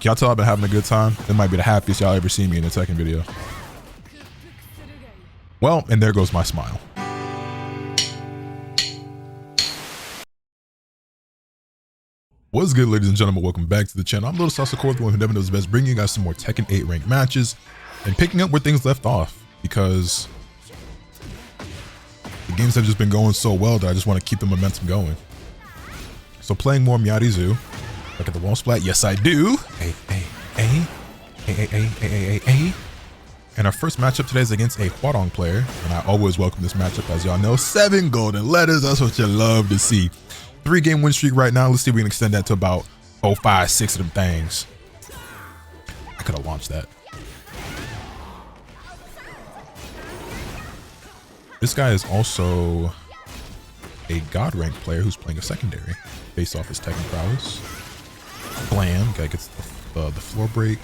y'all tell I've been having a good time? It might be the happiest y'all ever seen me in a Tekken video. Well, and there goes my smile. What's good, ladies and gentlemen? Welcome back to the channel. I'm LotusAsakura, the one who never knows best, bringing you guys some more Tekken 8 ranked matches and picking up where things left off, because the games have just been going so well that I just want to keep the momentum going. So playing more Miarizu. Look at the wall splat. Yes, I do. And our first matchup today is against a Huadong player, and I always welcome this matchup, as y'all know. 7 golden letters. That's what you love to see. 3-game win streak right now. Let's see if we can extend that to about 4, 5, 6 of them things. I could have launched that. This guy is also a god rank player who's playing a secondary based off his Tekken prowess. Blam. Guy gets the floor break.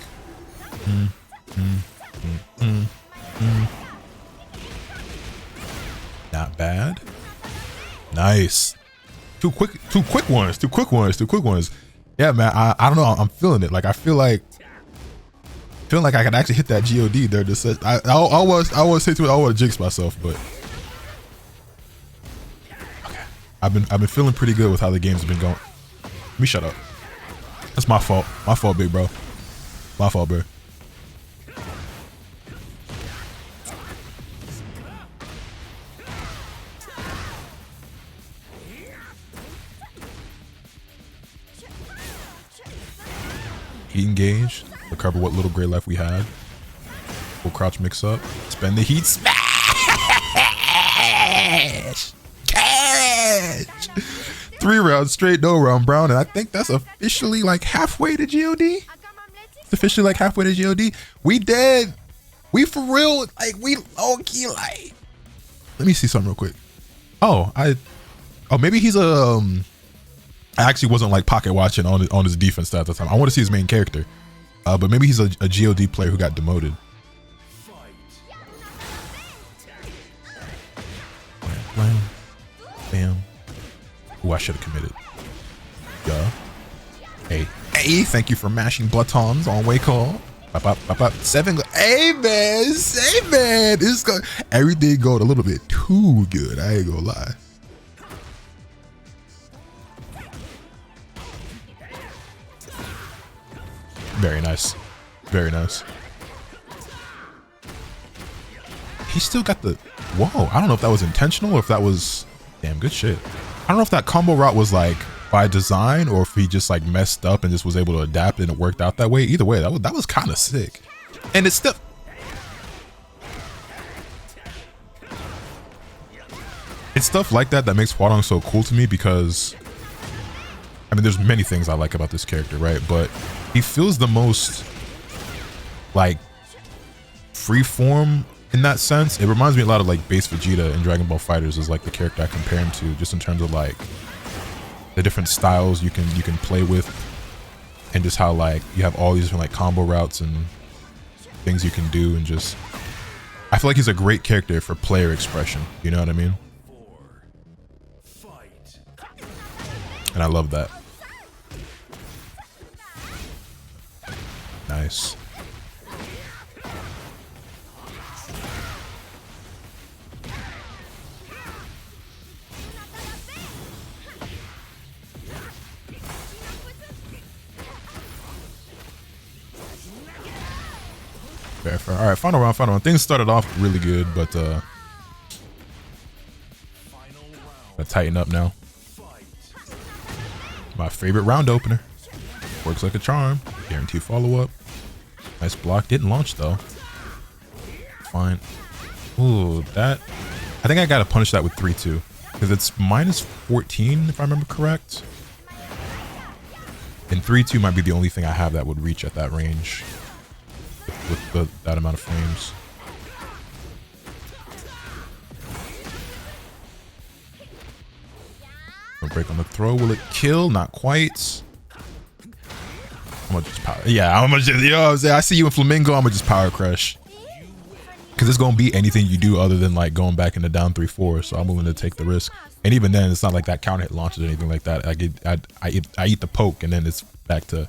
Not bad. Nice. Two quick ones. Yeah, man. I don't know. I'm feeling it. Like, I feel like I could actually hit that God there. Just I always say to it, I want to jinx myself, but okay. I've been feeling pretty good with how the game's been going. Let me shut up. That's my fault. My fault, big bro. My fault, bro. Heat engage. Recover what little gray life we had. Full crouch mix up. Spend the heat. Smash! Catch! 3 rounds straight, no round brown. And I think that's officially like halfway to God. It's officially like halfway to God. We dead. We for real. Like, we low key like. Let me see something real quick. Oh, maybe he's a I actually wasn't like pocket watching on his defense stats at the time. I want to see his main character, but maybe he's a God player who got demoted. Blam, bam. Ooh, I should have committed. Yeah. Hey, thank you for mashing buttons on way call. Bop. 7. Hey man, this go everything going a little bit too good. I ain't gonna lie. Very nice. Very nice. He still got the... Whoa, I don't know if that was intentional or if that was... Damn, good shit. I don't know if that combo route was like by design or if he just like messed up and just was able to adapt and it worked out that way. Either way, that was kind of sick. And it's still... It's stuff like that makes Hwoarang so cool to me, because... I mean, there's many things I like about this character, right? But he feels the most like free form in that sense. It reminds me a lot of like base Vegeta in Dragon Ball FighterZ is like the character I compare him to, just in terms of like the different styles you can play with, and just how like you have all these different like combo routes and things you can do, and just I feel like he's a great character for player expression. You know what I mean? And I love that. Nice. Fair. All right, final round. Things started off really good, but gotta tighten up now. My favorite round opener. Works like a charm. Guarantee follow-up. Nice block. Didn't launch though. Fine. Ooh, that... I think I gotta punish that with 3-2. Because it's minus 14 if I remember correct. And 3-2 might be the only thing I have that would reach at that range. With that amount of frames. Break on the throw. Will it kill? Not quite. I'm gonna just power. Yeah, I'm gonna just, you know what I'm saying? I see you in Flamingo. I'm gonna just power crush. Because it's gonna be anything you do other than like going back into down 3-4. So I'm willing to take the risk. And even then, it's not like that counter hit launches or anything like that. I eat the poke and then it's back to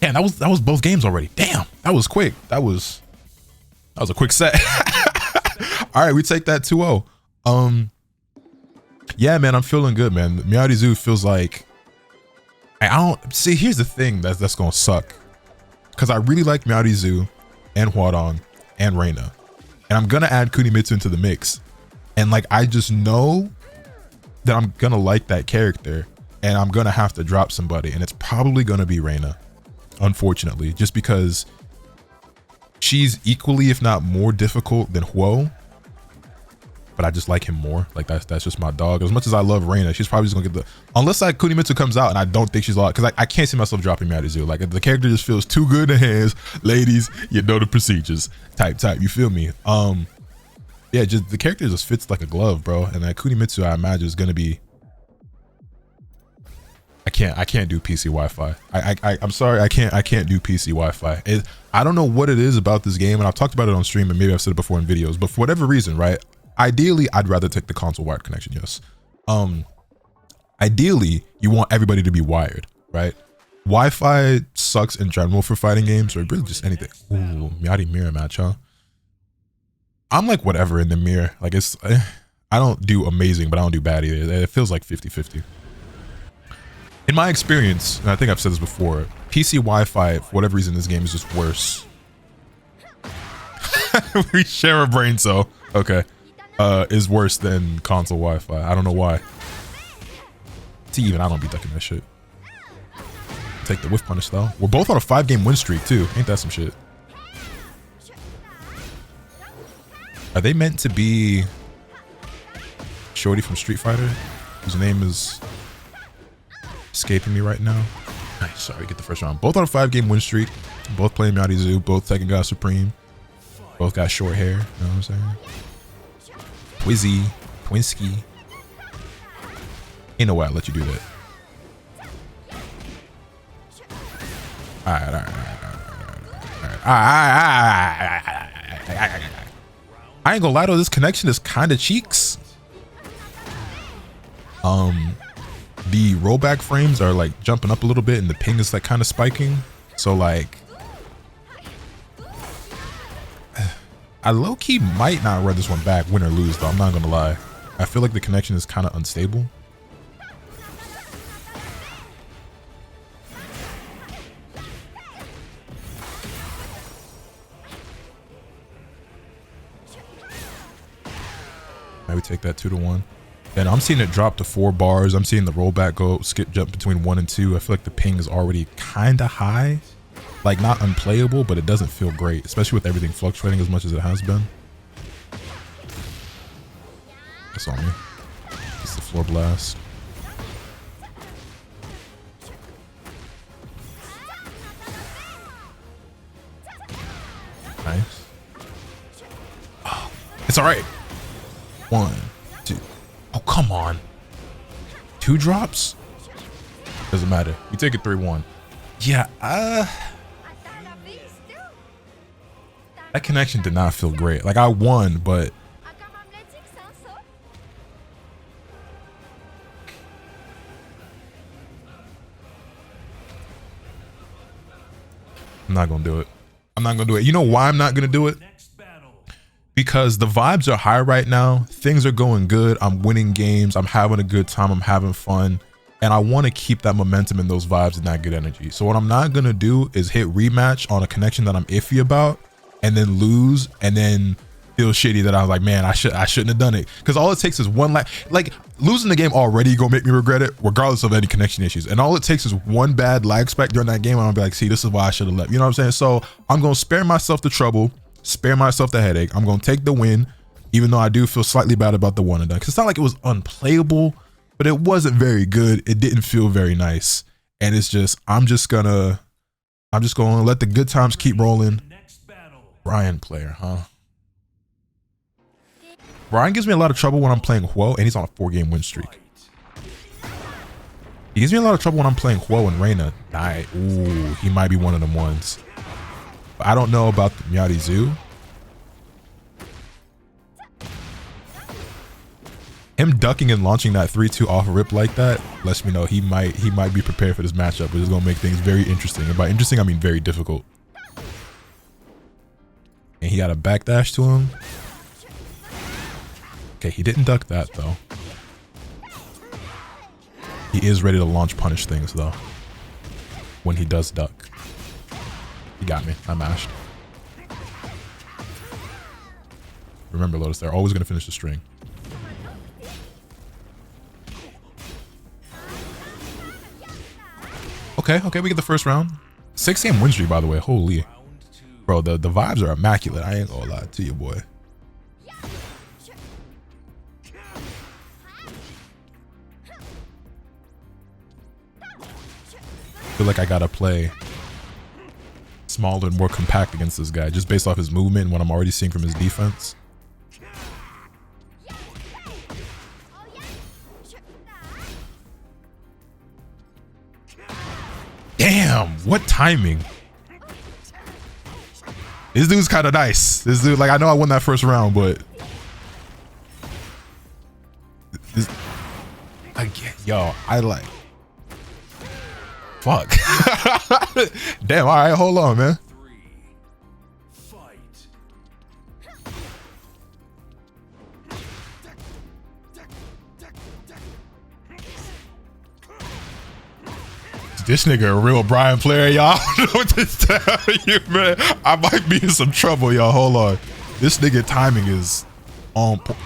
Yeah, that was both games already. Damn, that was quick. That was a quick set. All right, we take that 2-0. Yeah, man, I'm feeling good, man. Miarizu feels like I don't see. Here's the thing that's gonna suck, because I really like Miarizu and Huadong and Reina, and I'm gonna add Kunimitsu into the mix, and like I just know that I'm gonna like that character, and I'm gonna have to drop somebody, and it's probably gonna be Reina, unfortunately, just because she's equally, if not more difficult than Hwo, but I just like him more. Like that's just my dog. As much as I love Reina, she's probably just gonna get the, unless like Kunimitsu comes out and I don't think she's a lot, because I can't see myself dropping Miarizu. Like the character just feels too good in hands. Ladies, you know the procedures. Type. You feel me? Yeah, just the character just fits like a glove, bro. And that Kunimitsu, I imagine, is gonna be. I can't do PC Wi-Fi. I'm sorry, I can't do PC Wi-Fi. I don't know what it is about this game, and I've talked about it on stream, and maybe I've said it before in videos, but for whatever reason, right? Ideally, I'd rather take the console wired connection, yes. Ideally, you want everybody to be wired, right? Wi-Fi sucks in general for fighting games, or really just anything. Ooh, Miyagi mirror match, huh? I'm like whatever in the mirror. Like I don't do amazing, but I don't do bad either. It feels like 50-50. In my experience, and I think I've said this before, PC Wi-Fi, for whatever reason, this game is just worse. We share a brain cell. Okay. Is worse than console Wi-Fi. I don't know why. See, even I don't be ducking that shit. Take the whiff punish though. We're both on a 5-game win streak too. Ain't that some shit? Are they meant to be Shorty from Street Fighter, whose name is escaping me right now? Nice, sorry, get the first round. Both on a 5-game win streak. Both playing Miarizu. Both Tekken God Supreme. Both got short hair. You know what I'm saying? Twizzy, Twinsky. Ain't no way I'll let you do that. Alright. I ain't gonna lie though, this connection is kind of cheeks. The rollback frames are like jumping up a little bit, and the ping is like kind of spiking. So like, I low-key might not run this one back, win or lose though, I'm not gonna lie. I feel like the connection is kind of unstable. Maybe take that 2-1. And I'm seeing it drop to 4 bars. I'm seeing the rollback go skip jump between 1 and 2. I feel like the ping is already kind of high. Like not unplayable, but it doesn't feel great, especially with everything fluctuating as much as it has been. That's on me. It's the floor blast. Nice. Oh, it's all right. 1, 2. Oh, come on. 2 drops? Doesn't matter. We take it 3-1. Yeah, that connection did not feel great. Like I won, but I'm not gonna do it. I'm not gonna do it. You know why I'm not gonna do it? Because the vibes are high right now. Things are going good. I'm winning games. I'm having a good time. I'm having fun. And I want to keep that momentum and those vibes and that good energy. So what I'm not going to do is hit rematch on a connection that I'm iffy about and then lose and then feel shitty that I was like, man, I shouldn't have done it. Because all it takes is one like losing the game already gonna make me regret it regardless of any connection issues. And all it takes is one bad lag spike during that game and I'm gonna be like, see, this is why I should have left. You know what I'm saying? So I'm gonna spare myself the trouble, spare myself the headache. I'm gonna take the win, even though I do feel slightly bad about the one and done. Because it's not like it was unplayable, but it wasn't very good. It didn't feel very nice. And it's just, I'm just gonna let the good times keep rolling. Bryan player, huh? Bryan gives me a lot of trouble when I'm playing Hwo, and he's on a 4-game win streak. He gives me a lot of trouble when I'm playing Hwo and Reina. Ooh, he might be one of them ones. But I don't know about the Miarizu. Him ducking and launching that 3-2 off rip like that lets me know he might be prepared for this matchup, which is gonna make things very interesting. And by interesting, I mean very difficult. And he got a backdash to him. Okay, he didn't duck that though. He is ready to launch punish things though. When he does duck. He got me. I mashed. Remember, Lotus, they're always gonna finish the string. Okay, we get the first round. 6-game win streak, by the way. Holy. Bro, the vibes are immaculate. I ain't gonna lie to you, boy. I feel like I gotta play smaller and more compact against this guy, just based off his movement and what I'm already seeing from his defense. Damn, what timing. This dude's kind of nice. This dude, like, I know I won that first round, but this, yo, I like, fuck. Damn, all right, hold on, man. This nigga a real Bryan player, y'all. I don't know what to tell you, man. I might be in some trouble, y'all. Hold on. This nigga timing is on point.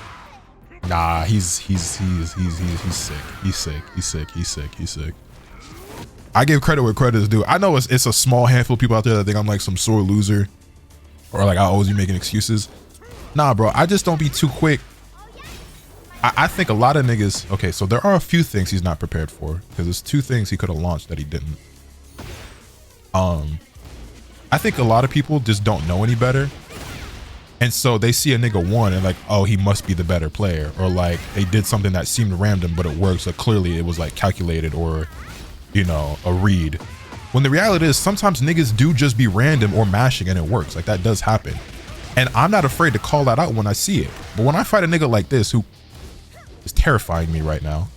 Nah, he's sick. He's sick. I give credit where credit is due. I know it's a small handful of people out there that think I'm like some sore loser, or like I always be making excuses. Nah, bro, I just don't be too quick. I think a lot of niggas, okay, so there are a few things he's not prepared for, because there's 2 things he could have launched that he didn't. I think a lot of people just don't know any better, and so they see a nigga 1 and like, oh, he must be the better player, or like they did something that seemed random but it worked, so clearly it was like calculated, or, you know, a read. When the reality is sometimes niggas do just be random or mashing and it works. Like, that does happen, and I'm not afraid to call that out when I see it. But when I fight a nigga like this who is terrifying me right now,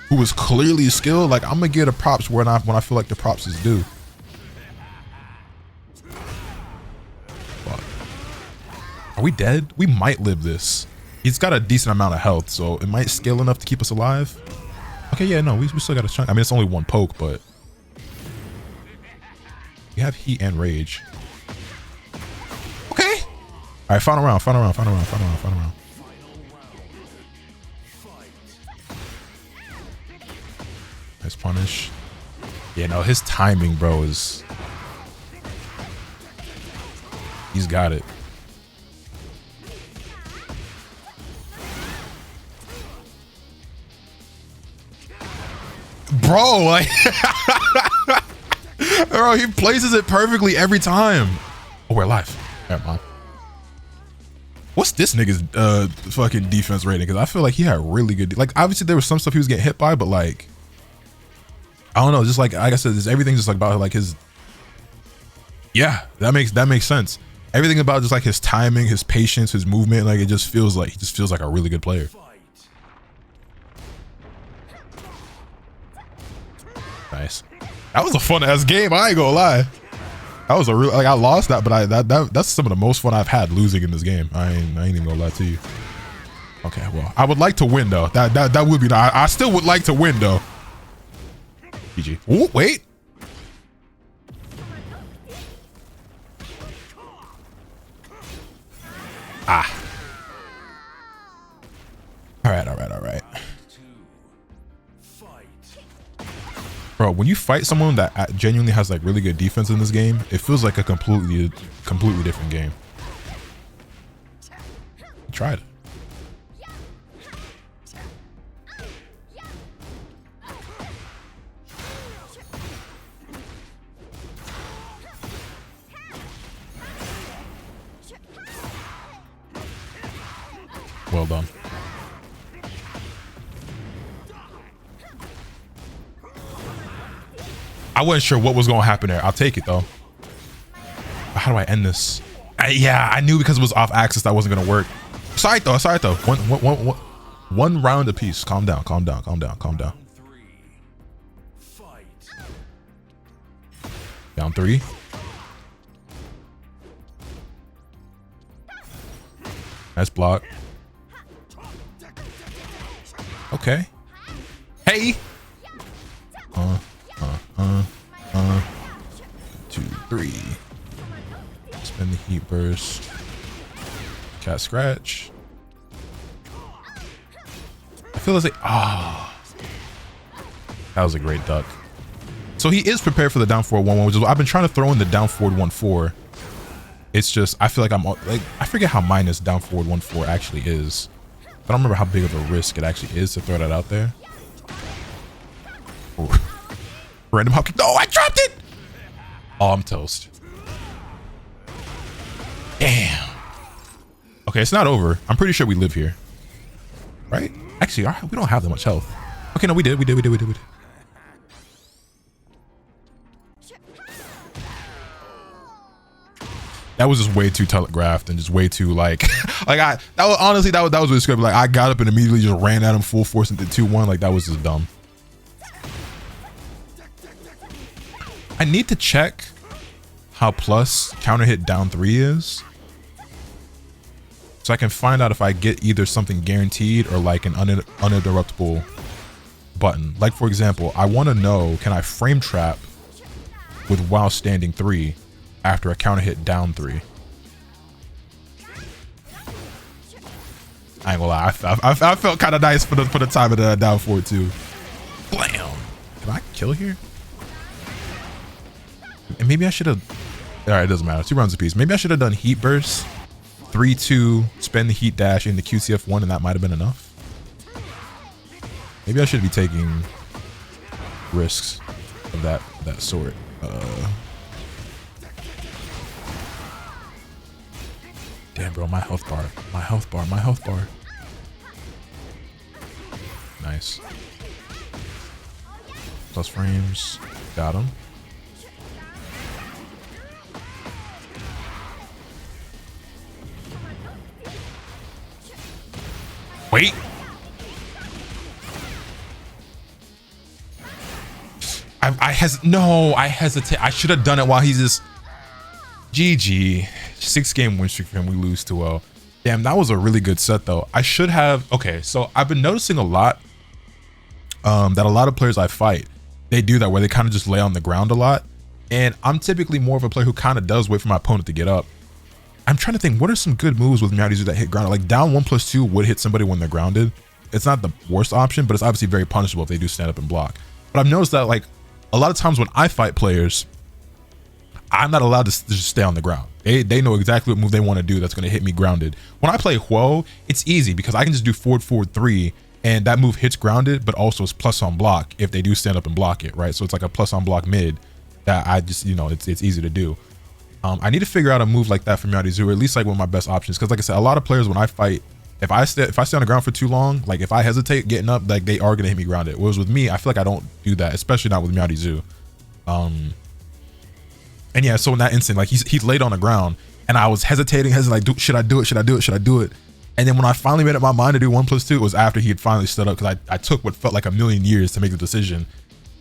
who is clearly skilled, like, I'm gonna give the props when I feel like the props is due. Fuck. Are we dead? We might live this. He's got a decent amount of health, so it might scale enough to keep us alive. Okay, yeah, no, we still got a chunk. I mean, it's only 1 poke, but we have heat and rage. Okay. All right, final round. Nice punish. Yeah, no, his timing, bro, is... He's got it. Bro, like... Bro, he places it perfectly every time. Oh, we're live. Never mind. What's this nigga's fucking defense rating? Because I feel like he had really good... Like, obviously, there was some stuff he was getting hit by, but like... I don't know, just like I said, just everything just like about like his... Yeah, that makes sense. Everything about just like his timing, his patience, his movement, like he just feels like a really good player. Nice. That was a fun ass game, I ain't gonna lie. That was a real, like, I lost that, but that's some of the most fun I've had losing in this game. I ain't even gonna lie to you. Okay, well, I would like to win though. That would be nice. I still would like to win though. GG. Oh, wait. Ah. All right. Bro, when you fight someone that genuinely has like really good defense in this game, it feels like a completely different game. Try it. Well done. I wasn't sure what was going to happen there. I'll take it though. How do I end this? Yeah, I knew because it was off axis that wasn't going to work. Saito. One round apiece. Calm down. Down 3. Nice block. Okay. Hey. 2, 3. Spin the heat burst. Cat scratch. I feel like that was a great duck. So he is prepared for the down forward 1-1, which is what I've been trying to throw in the down forward 1-4. It's just I feel like I forget how minus down forward 1-4 actually is. I don't remember how big of a risk it actually is to throw that out there. Random hop kick. Oh, I dropped it. Oh, I'm toast. Damn. Okay, it's not over. I'm pretty sure we live here, right? Actually, we don't have that much health. Okay, no, we did. That was just way too telegraphed and just way too like that was really scripted. Like I got up and immediately just ran at him full force into 2-1. Like that was just dumb. I need to check how plus counter hit down 3 is, so I can find out if I get either something guaranteed or like an uninterruptible button. Like for example, I want to know, can I frame trap with while standing 3 after a counter hit down 3? I ain't gonna lie, I felt kind of nice for the time of the down forward too. Blam! Can I kill here? And maybe I should have. All right, it doesn't matter. 2 rounds apiece. Maybe I should have done heat burst, 3-2, spend the heat dash into QCF1, and that might have been enough. Maybe I should be taking risks of that sort. Damn, bro, my health bar. Nice. Plus frames. Got him. Wait. I hesitate. I should have done it while he's just GG. 6-game win streak for him. We lose 2-0. Damn, that was a really good set though. I should have. Okay, so I've been noticing a lot that a lot of players I fight, they do that where they kind of just lay on the ground a lot. And I'm typically more of a player who kind of does wait for my opponent to get up. I'm trying to think, what are some good moves with Meowdizu that hit ground? Like down 1+2 would hit somebody when they're grounded. It's not the worst option, but it's obviously very punishable if they do stand up and block. But I've noticed that like a lot of times when I fight players, I'm not allowed to just stay on the ground. They know exactly what move they want to do that's going to hit me grounded. When I play Hwo, it's easy because I can just do forward 3 and that move hits grounded, but also it's plus on block if they do stand up and block it, right? So it's like a plus on block mid that I just, it's easy to do. I need to figure out a move like that for Meowdizu, or at least like one of my best options. Because like I said, a lot of players when I fight, if I stay on the ground for too long, like if I hesitate getting up, like they are gonna hit me grounded. Whereas with me, I feel like I don't do that, especially not with Meowdizu. And yeah, so in that instant, like he's laid on the ground, and I was hesitating, like, should I do it? And then when I finally made up my mind to do 1+2, it was after he had finally stood up, because I took what felt like a million years to make the decision,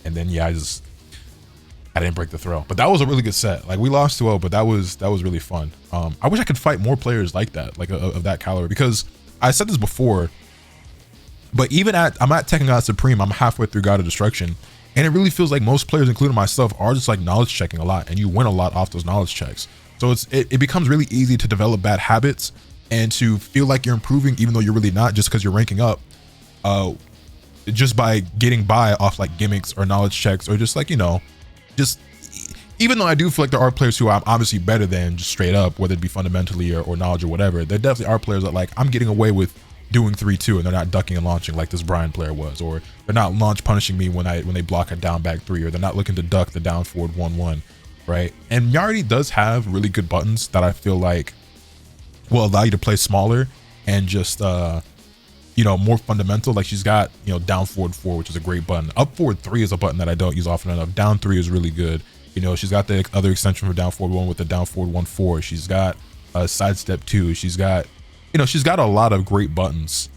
and then yeah, I didn't break the throw. But that was a really good set. Like we lost 2-0, but that was really fun. I wish I could fight more players like that, like of that caliber, because I said this before, but I'm at Tekken God Supreme, I'm halfway through God of Destruction, and it really feels like most players, including myself, are just like knowledge checking a lot, and you win a lot off those knowledge checks. So it becomes really easy to develop bad habits and to feel like you're improving even though you're really not, just because you're ranking up, just by getting by off like gimmicks or knowledge checks, or just like, just even though I do feel like there are players who I'm obviously better than just straight up, whether it be fundamentally or knowledge or whatever, there definitely are players that like I'm getting away with doing 3-2 and they're not ducking and launching like this Bryan player was, or they're not launch punishing me when they block a down back 3, or they're not looking to duck the down forward 1-1, right? And Meowdi does have really good buttons that I feel like will allow you to play smaller and just more fundamental. Like she's got down forward 4, which is a great button. Up forward 3 is a button that I don't use often enough. Down 3 is really good. She's got the other extension for down forward 1 with the down forward 1-4. She's got sidestep 2. She's got you know, she's got a lot of great buttons.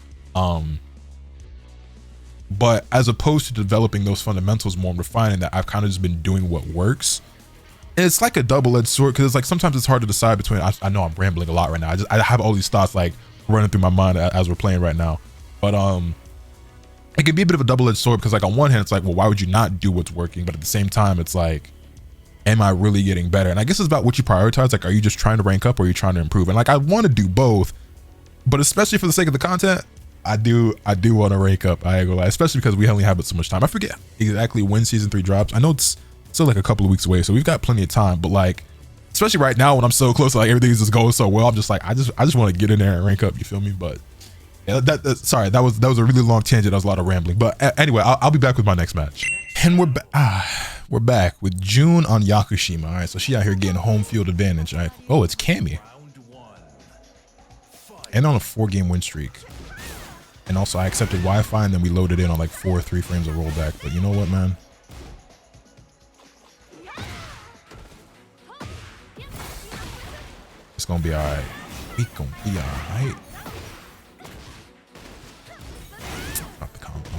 But as opposed to developing those fundamentals more and refining that, I've kind of just been doing what works. And it's like a double-edged sword, because it's like sometimes it's hard to decide between, I know I'm rambling a lot right now. I have all these thoughts like running through my mind as we're playing right now. But it can be a bit of a double-edged sword, because like on one hand it's like, well, why would you not do what's working? But at the same time it's like, am I really getting better? And I guess it's about what you prioritize. Like, are you just trying to rank up, or are you trying to improve? And like, I want to do both, but especially for the sake of the content, I do want to rank up. I ain't gonna lie, especially because we only have so much time. I forget exactly when season 3 drops. I know it's still like a couple of weeks away, so we've got plenty of time. But like, especially right now when I'm so close, like everything's just going so well, I'm just like, I just want to get in there and rank up. You feel me? But yeah, sorry, that was a really long tangent. That was a lot of rambling. But anyway, I'll be back with my next match. And we're back with June on Yakushima. All right, so she out here getting home field advantage. All right. Oh, it's Cammy. And on a 4-game win streak. And also I accepted Wi-Fi, and then we loaded in on like 3 frames of rollback. But you know what, man? It's gonna be all right. We gonna be all right. Not the combo.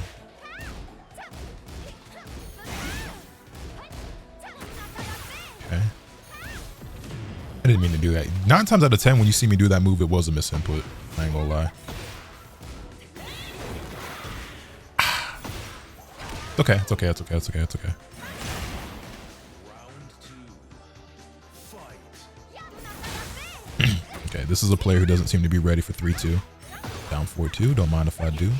Okay. I didn't mean to do that. 9 times out of 10, when you see me do that move, it was a misinput. I ain't gonna lie. Okay, it's okay, it's okay, it's okay, it's okay. Okay, this is a player who doesn't seem to be ready for 3-2. Down 4-2, don't mind if I do.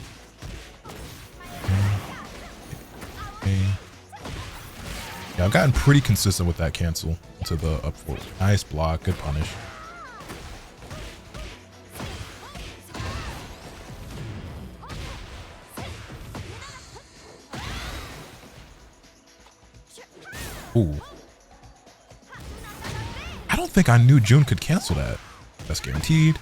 Okay. Yeah, I've gotten pretty consistent with that cancel to the up 4. Nice block, good punish. Ooh. I don't think I knew June could cancel that. That's guaranteed.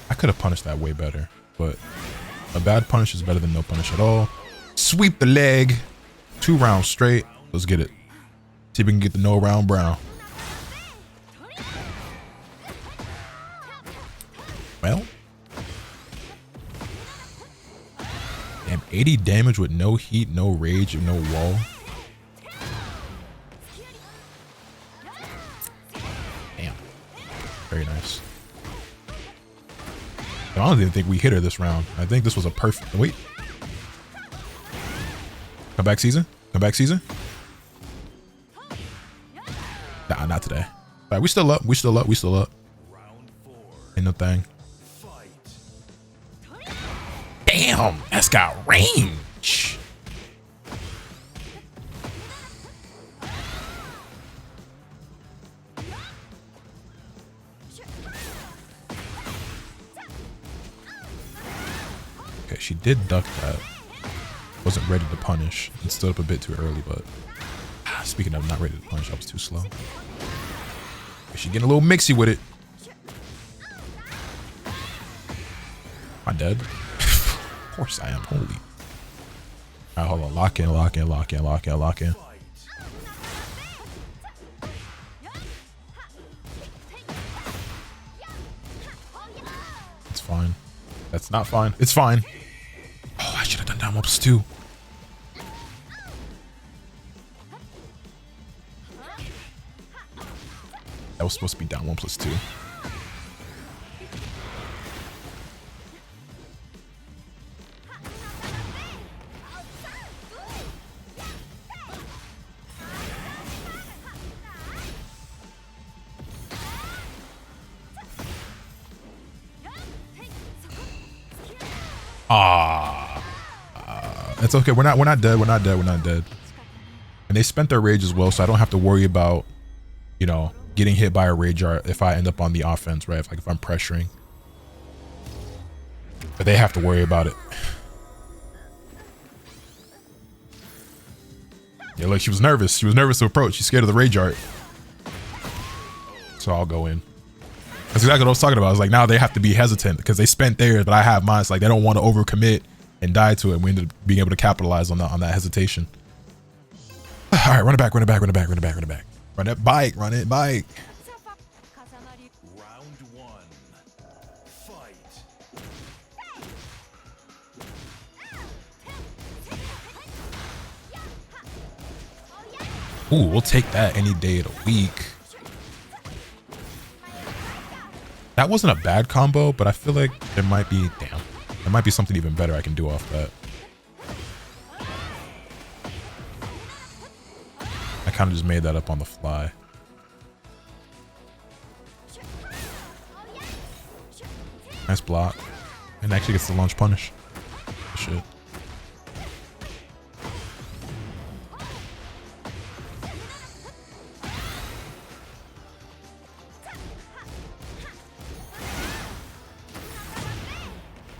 I could have punished that way better, but a bad punish is better than no punish at all. Sweep the leg. 2 rounds straight. Let's get it. See if we can get the no round brown. Well. Damn, 80 damage with no heat, no rage, and no wall. Damn. Very nice. I don't even think we hit her this round. I think this was a perfect... Wait. Come back season? Come back season? Nah, not today. All right, we still up. We still up. We still up. Ain't no thing. Damn, that's got range. Okay, she did duck that. Wasn't ready to punish and stood up a bit too early, but speaking of not ready to punish, I was too slow. She getting a little mixy with it. Am I dead? Of course I am. Holy. Alright, hold on. Lock in, lock in, lock in, lock in, lock in. It's fine. That's not fine. It's fine. Oh, I should have done down ups too. That was supposed to be down 1+2. It's okay. We're not dead. We're not dead. We're not dead. And they spent their rage as well, so I don't have to worry about, you know, getting hit by a rage art if I end up on the offense, right? If I'm pressuring. But they have to worry about it. Yeah, look, she was nervous. She was nervous to approach. She's scared of the rage art. So I'll go in. That's exactly what I was talking about. I was like, now they have to be hesitant because they spent theirs, but I have mine. It's like they don't want to overcommit and die to it. We ended up being able to capitalize on that hesitation. All right, run it back, run it back, run it back, run it back, run it back. Run it bike, run it bike. Ooh, we'll take that any day of the week. That wasn't a bad combo, but I feel like there might be, damn, there might be something even better I can do off that. I kind of just made that up on the fly. Nice block. And actually gets the launch punish. Shit.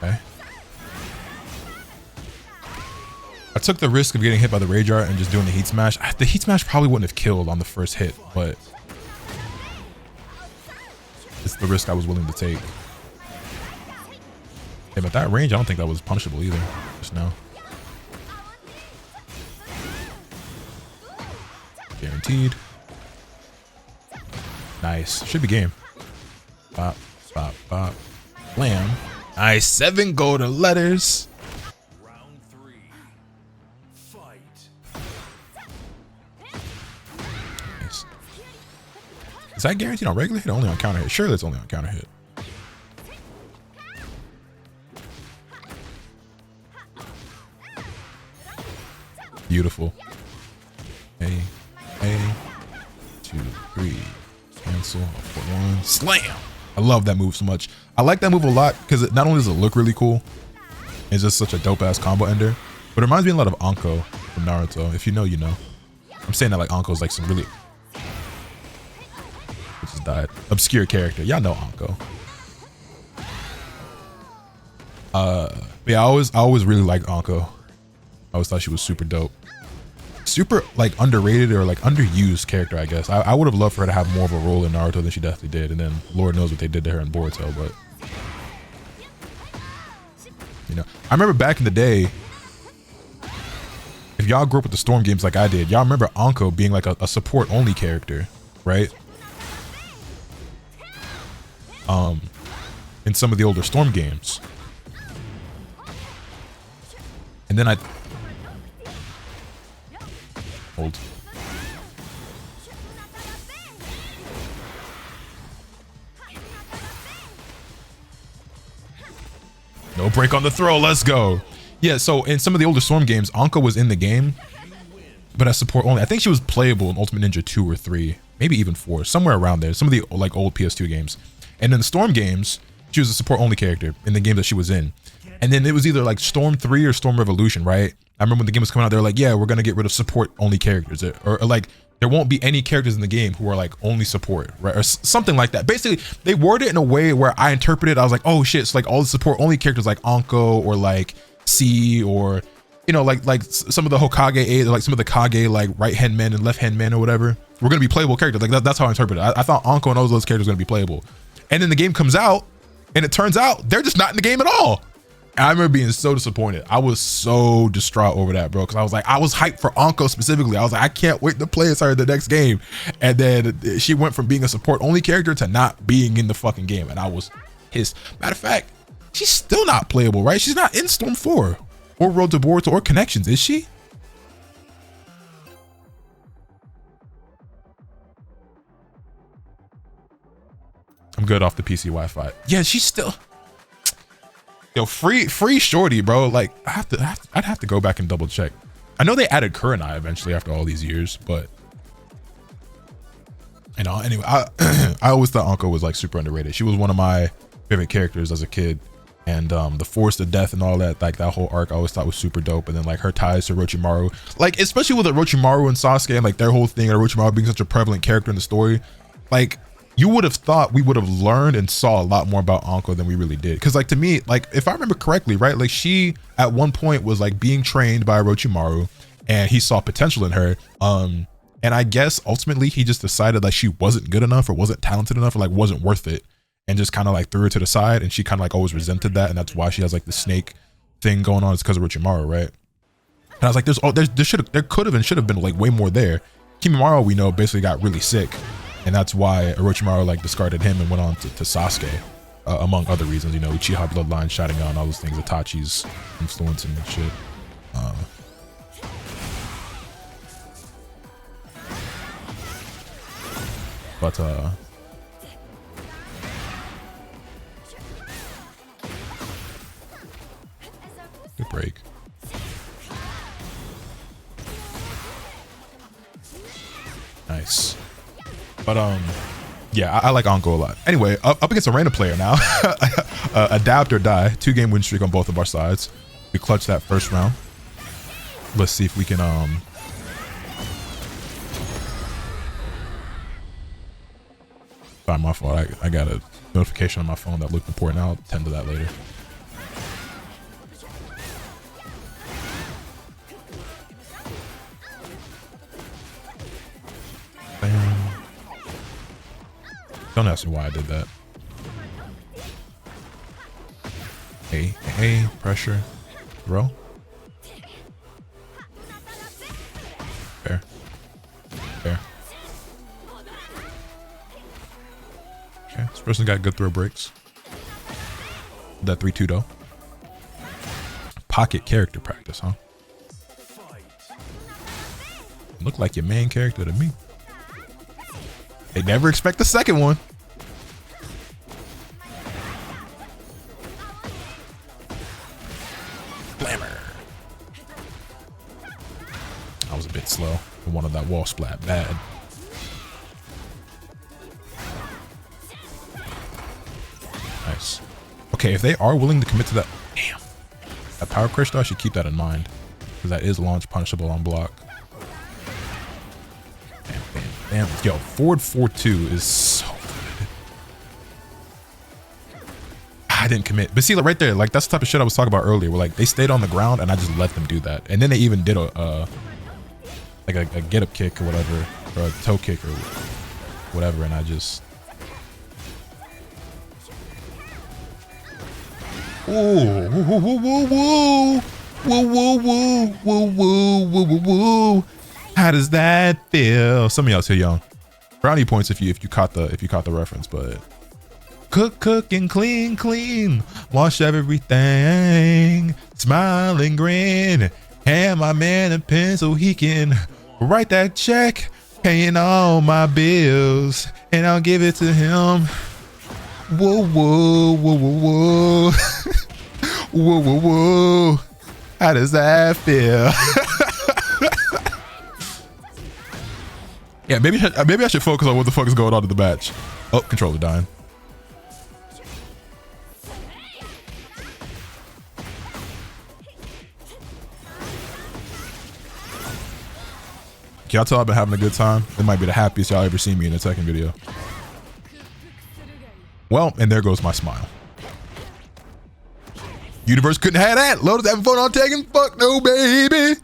Okay. I took the risk of getting hit by the Rage Art and just doing the Heat Smash. The Heat Smash probably wouldn't have killed on the first hit, but it's the risk I was willing to take. Yeah, but that range, I don't think that was punishable either. Just now. Guaranteed. Nice. Should be game. Bop, bop, bop. Blam. Nice. 7 golden letters. Round 3. Fight. Nice. Is that guaranteed on regular hit or only on counter hit? Sure, that's only on counter hit. Beautiful. A, 2, 3. Cancel. 4-1. Slam. I love that move so much. I like that move a lot because not only does it look really cool, it's just such a dope ass combo ender, but it reminds me a lot of Anko from Naruto. If you know, you know. I'm saying that like Anko is like some really, it just died, obscure character. Y'all know Anko. Yeah, I always really liked Anko. I always thought she was super dope. Super like underrated or like underused character, I guess. I would have loved for her to have more of a role in Naruto than she definitely did, and then Lord knows what they did to her in Boruto, but you know, I remember back in the day, if y'all grew up with the Storm games like I did, y'all remember Anko being like a support only character, right? In some of the older Storm games. And then hold. No break on the throw. Let's go. Yeah, so in some of the older Storm games, Anko was in the game, but as support only. I think she was playable in Ultimate Ninja 2 or 3, maybe even 4, somewhere around there. Some of the like old PS2 games. And in the Storm games, she was a support only character in the game that she was in. And then it was either like Storm 3 or Storm Revolution, right? I remember when the game was coming out, they were like, yeah, we're going to get rid of support only characters. Or like, there won't be any characters in the game who are like only support, right? Or something like that. Basically, they worded it in a way where I interpreted, I was like, oh shit, it's like all the support only characters like Anko or like C or, you know, like some of the Hokage 8, like some of the Kage, like right hand men and left hand men or whatever. We're going to be playable characters. Like that's how I interpreted it. I thought Anko and all those characters were going to be playable. And then the game comes out and it turns out they're just not in the game at all. And I remember being so disappointed. I was so distraught over that, bro. Because I was like, I was hyped for Anko specifically. I was like, I can't wait to play as her in the next game. And then she went from being a support only character to not being in the fucking game. And I was pissed. Matter of fact, she's still not playable, right? She's not in Storm 4 or Road to Boruto or Connections, is she? I'm good off the PC Wi-Fi. Yeah, she's still. Yo, free shorty, bro. Like I'd have to go back and double check. I know they added Kurenai eventually after all these years, but you know, anyway, I always thought Anko was like super underrated. She was one of my favorite characters as a kid, and the Forest of Death and all that, like that whole arc, I always thought was super dope. And then like her ties to Orochimaru, like especially with Orochimaru and Sasuke and like their whole thing, and Orochimaru being such a prevalent character in the story, like. You would have thought we would have learned and saw a lot more about Anko than we really did. Because like to me, like if I remember correctly, right, like she at one point was like being trained by Orochimaru and he saw potential in her. And I guess ultimately he just decided like she wasn't good enough or wasn't talented enough or like wasn't worth it, and just kind of like threw her to the side, and she kind of like always resented that, and that's why she has like the snake thing going on. It's because of Orochimaru, right? And I was like, there could have and should have been like way more there. Kimimaro, we know, basically got really sick. And that's why Orochimaru like discarded him and went on to Sasuke, among other reasons, you know, Uchiha bloodline, Sharingan, all those things, Itachi's influence and shit. But good break. Nice. But yeah, I like Ongo a lot. Anyway, up against a random player now. Adapt or die. 2-game win streak on both of our sides. We clutched that first round. Let's see if we can sorry, my fault. I got a notification on my phone that looked important. I'll tend to that later. Bam. Don't ask me why I did that. Hey, pressure, throw. Fair. Okay, this person got good throw breaks. That 3-2 though. Pocket character practice, huh? Look like your main character to me. They never expect the second one. Glamour. I was a bit slow. I wanted that wall splat bad. Nice. Okay, if they are willing to commit to that, damn, that power crush though, I should keep that in mind because that is launch punishable on block. Damn. Yo, forward 4-2 is so good. I didn't commit. But see, like, right there, like that's the type of shit I was talking about earlier, where like they stayed on the ground and I just let them do that. And then they even did a get up kick or whatever, or a toe kick or whatever, and I just ooh, woo, woo, woo, woo, woo, woo, woo, woo, woo, woo, woo, woo. How does that feel? Some of y'all too young. Brownie points if you caught the reference, but cook and clean, wash everything, smile and grin, hand my man a pen so he can write that check, paying all my bills, and I'll give it to him. Whoa, whoa, whoa, whoa, whoa. Whoa, whoa, whoa. How does that feel? Yeah, maybe I should focus on what the fuck is going on in the match. Oh, controller dying. Can y'all tell I've been having a good time? It might be the happiest y'all ever seen me in a Tekken video. Well, and there goes my smile. Universe couldn't have that. Lotus having fun on Tekken. Fuck no, baby.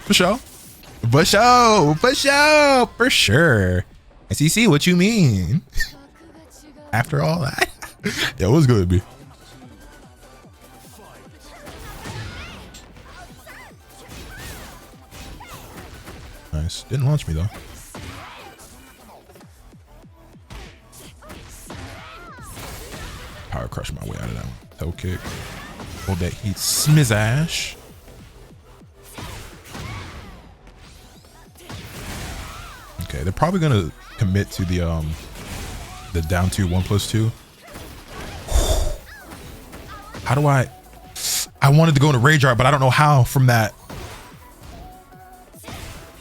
For sure. For sure. For sure. For sure. SEC, what you mean? After all that. Yeah, it was good to be. Nice. Didn't launch me though. Power crush my way out of that one. Toe kick. Hold that heat. Smizash. Okay, they're probably gonna commit to the down 2 1+2. How do I wanted to go into Rage Art, but I don't know how from that.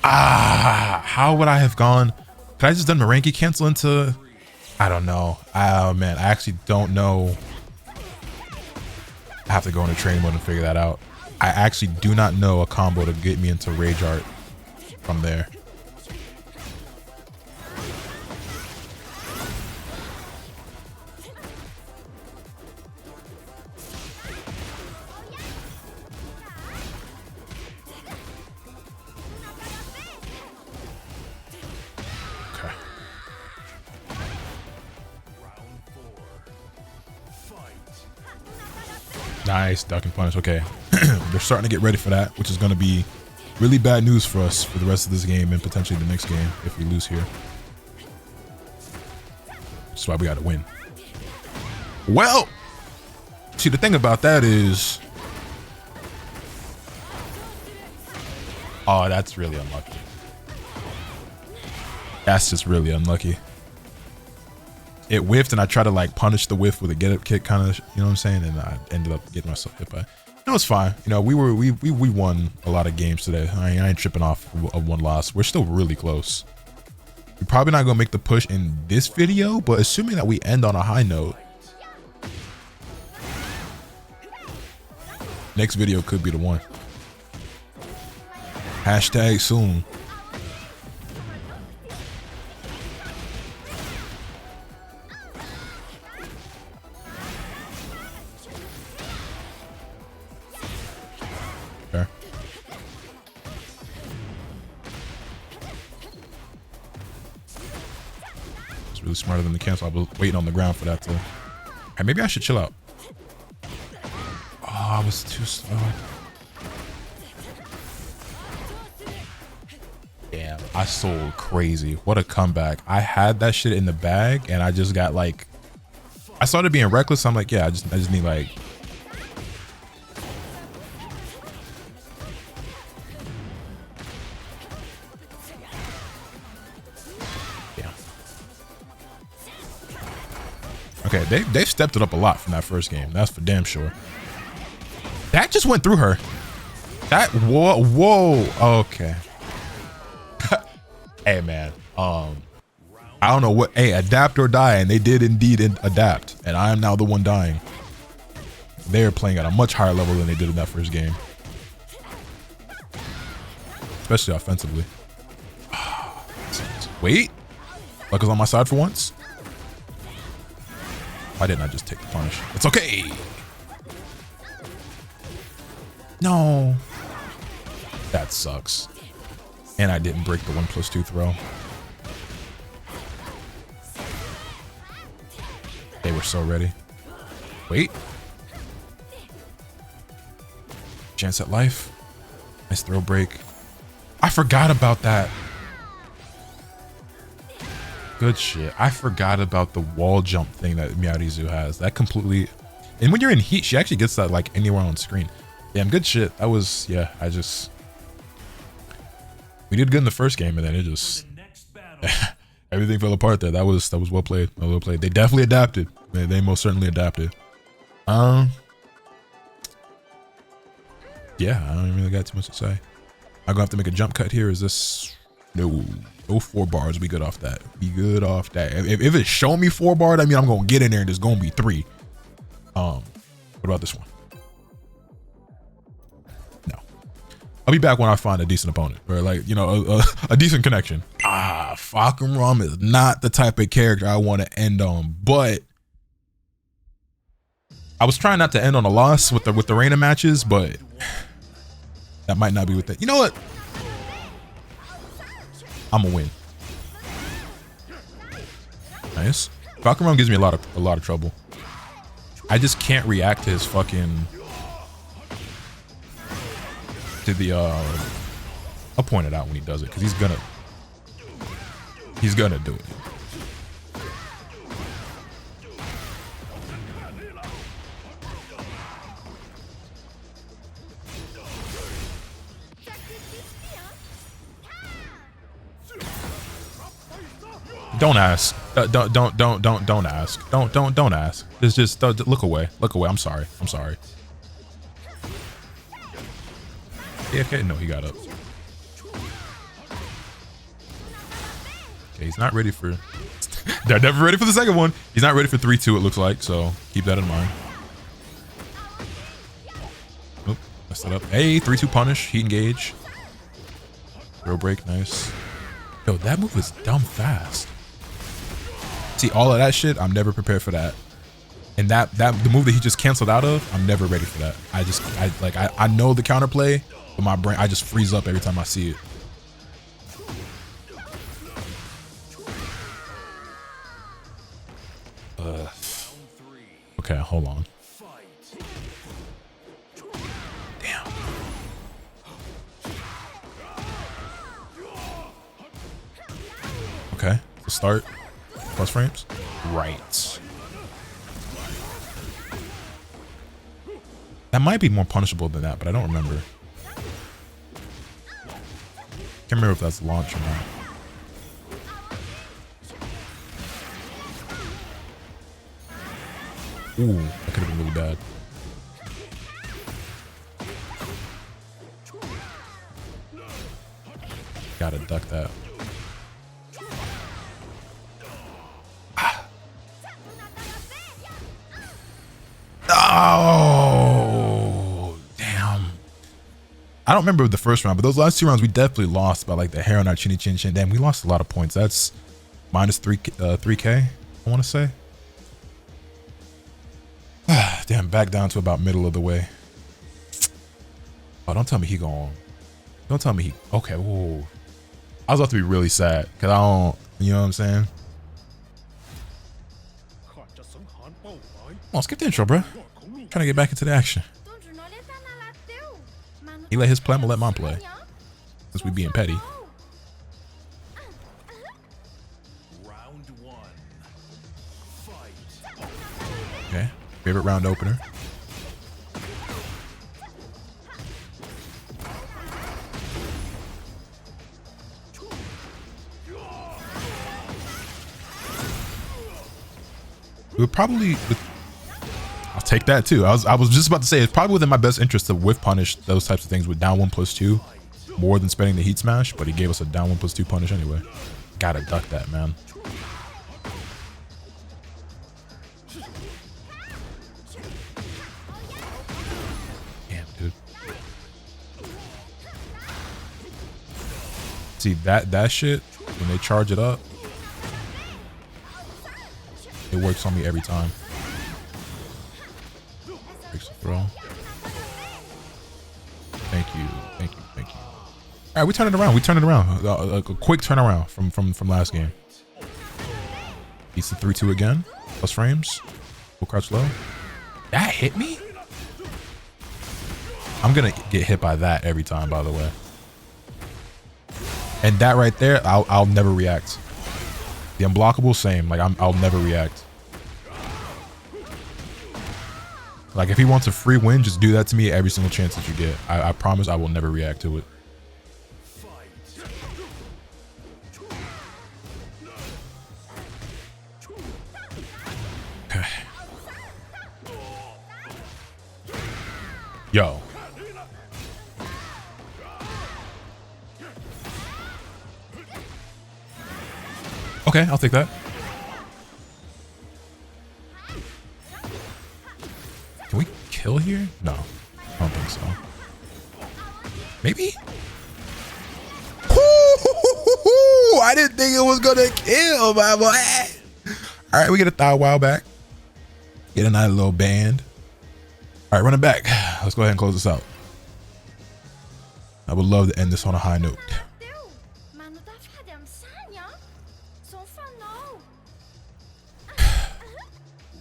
How would I have gone? Could I just done Maranki cancel into? I don't know. Oh man, I actually don't know. I have to go into training mode and figure that out. I actually do not know a combo to get me into Rage Art from there. Nice duck and punish. Okay, they're starting to get ready for that, which is going to be really bad news for us for the rest of this game and potentially the next game if we lose here. That's why we got to win. Well, see, the thing about that is, oh, that's really unlucky. That's just really unlucky. It whiffed, and I tried to like punish the whiff with a get up kick, kind of, you know what I'm saying? And I ended up getting myself hit by. No, it's fine. You know, we won a lot of games today. I ain't tripping off of one loss. We're still really close. We're probably not gonna make the push in this video, but assuming that we end on a high note, next video could be the one. Hashtag soon. Okay. It's really smarter than the cancel. I was waiting on the ground for that to. Hey, maybe I should chill out. Oh, I was too slow. Damn, I sold crazy. What a comeback. I had that shit in the bag and I just got like, I started being reckless. I'm like, yeah, I just need like, yeah. Okay, they've stepped it up a lot from that first game. That's for damn sure. That just went through her. That, whoa, okay. Hey man, I don't know what, hey, adapt or die, and they did indeed adapt, and I am now the one dying. They're playing at a much higher level than they did in that first game. Especially offensively. Wait, luck is on my side for once. Why didn't I just take the punish? It's okay. No. That sucks. And I didn't break the 1+2 throw. They were so ready. Wait. Chance at life. Nice throw break. I forgot about that. Good shit. I forgot about the wall jump thing that Miarizu has. That completely... And when you're in heat, she actually gets that like anywhere on screen. Damn, good shit. That was... Yeah, I just... We did good in the first game, and then it just... Everything fell apart there. That was well played. Well played. They definitely adapted. They most certainly adapted. Yeah, I don't really got too much to say. I'm gonna have to make a jump cut here. Is this... No 4 bars. We good off that. We good off that. If it's showing me 4 bar, I mean I'm gonna get in there and there's gonna be 3. What about this one? No. I'll be back when I find a decent opponent, or like, you know, a decent connection. Fahkumram is not the type of character I want to end on, but I was trying not to end on a loss with the Reina matches, but that might not be with it. You know what? I'm gonna win. Nice. Fahkumram gives me a lot of trouble. I just can't react to his fucking I'll point it out when he does it, because he's gonna do it. Don't ask. Don't ask. Don't ask. It's just look away. Look away. I'm sorry. I'm sorry. Yeah, okay. No, he got up. Okay, he's not ready for... They're never ready for the second one. He's not ready for 3-2, it looks like, so keep that in mind. Oop, messed that up. Hey, 3-2 punish. Heat engage. Throw break, nice. Yo, that move is dumb fast. See, all of that shit, I'm never prepared for that. And the move that he just canceled out of, I'm never ready for that. I know the counterplay, but my brain, I just freeze up every time I see it. Okay, hold on. Damn. Okay, let's start. Plus frames. Right. That might be more punishable than that, but I don't remember. Can't remember if that's launch or not. Ooh, that could have been really bad. Gotta duck that. Oh, damn. I don't remember the first round, but those last 2 rounds we definitely lost by like the hair on our chinny chin chin. Damn, we lost a lot of points. That's minus 3K, I want to say. Damn, back down to about middle of the way. Oh, don't tell me he gone. Don't tell me he. Okay, whoa. I was about to be really sad because I don't. You know what I'm saying? Come on, skip the intro, bro. Trying to get back into the action. He let his play, I'm gonna let mine play. Since we being petty. Round 1. Fight. Okay. Favorite round opener. We would probably. I'll take that too. I was just about to say it's probably within my best interest to whiff punish those types of things with down 1+2 more than spending the heat smash, but he gave us a down 1+2 punish anyway. Gotta duck that, man. Damn, dude. See that shit when they charge it up, it works on me every time. Breaks the throw. Thank you. All right, we turn it around. A quick turnaround from last game. Beats the 3-2 again. Plus frames. Full crouch low. That hit me? I'm gonna get hit by that every time, by the way. And that right there, I'll never react. The unblockable, same. Like I'll never react. Like if he wants a free win, just do that to me every single chance that you get. I promise I will never react to it. Okay. Yo. Okay, I'll take that. Can we kill here? No, I don't think so. Maybe? I didn't think it was gonna kill, my boy. All right, we get a thigh while back. Get a nice little band. All right, run it back. Let's go ahead and close this out. I would love to end this on a high note.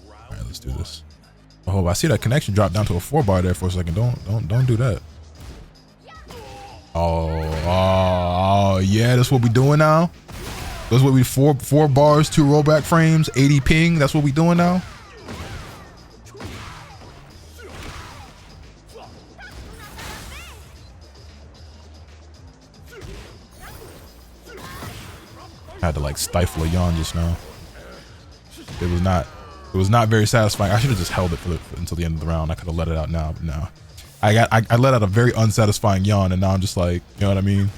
All right, let's do this. Oh, I see that connection drop down to a 4-bar there for a second. Don't do that. Oh, yeah, that's what we doing now. That's what we 4 bars, 2 rollback frames, 80 ping. That's what we doing now. I had to like stifle a yawn just now. It was not very satisfying. I should have just held it until the end of the round. I could have let it out now, but no. I let out a very unsatisfying yawn, and now I'm just like, you know what I mean?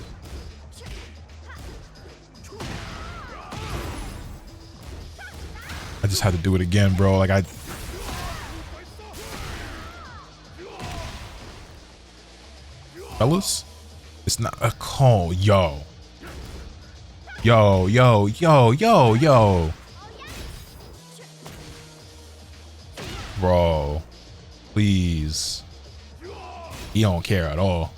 I just had to do it again, bro. Like fellas, it's not a call, yo. Bro, please. He don't care at all.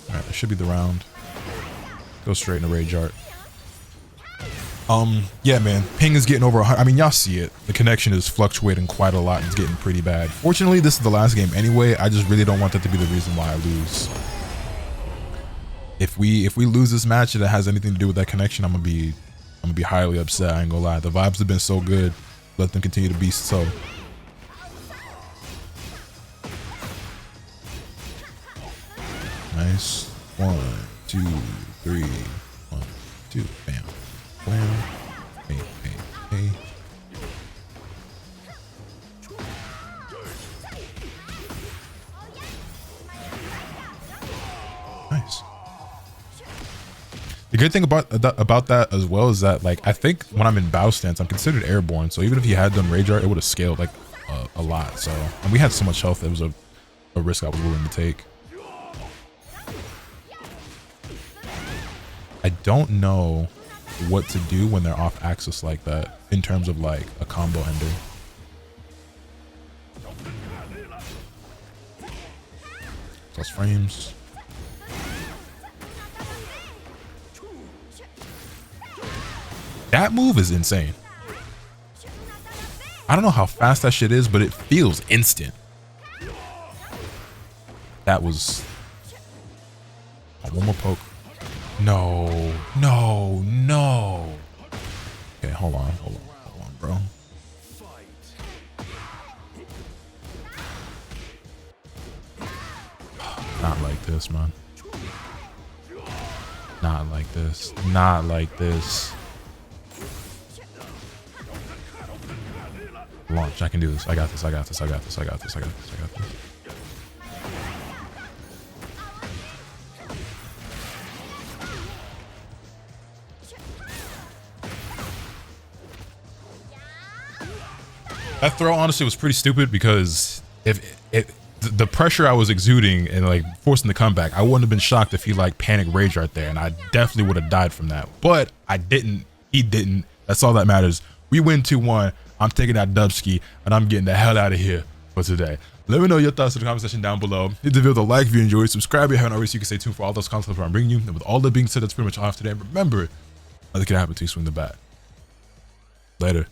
All right, that should be the round. Go straight into Rage Art. Yeah, man, ping is getting over 100. I mean, y'all see it. The connection is fluctuating quite a lot and it's getting pretty bad. Fortunately, this is the last game anyway. I just really don't want that to be the reason why I lose. If we lose this match and it has anything to do with that connection, I'm gonna be highly upset. I ain't gonna lie. The vibes have been so good. Let them continue to be so. Nice. 1, 2, 3. 1, 2. Bam. Bam. Hey, hey, hey. Nice. The good thing about that as well is that, like, I think when I'm in bow stance, I'm considered airborne. So even if he had done rage art, it would have scaled like a lot. So, and we had so much health, it was a risk I was willing to take. I don't know what to do when they're off axis like that in terms of like a combo ender. Plus frames. That move is insane. I don't know how fast that shit is, but it feels instant. That was... Oh, one more poke. No, no, no. Okay, hold on, bro. Not like this, man. Not like this. Not like this. Launch. I can do this. I got this. I got this. I got this. I got this. I got this. I got this. That throw honestly was pretty stupid because if the pressure I was exuding and like forcing the comeback, I wouldn't have been shocked if he like panic rage right there, and I definitely would have died from that. But I didn't. He didn't. That's all that matters. We win 2-1. I'm taking that dubski and I'm getting the hell out of here for today. Let me know your thoughts in the comment section down below. Hit the video with a like if you enjoyed. Subscribe if you haven't already so you can stay tuned for all those content I'm bringing you. And with all that being said, that's pretty much all for today. Remember, nothing can happen till you swing the bat. Later.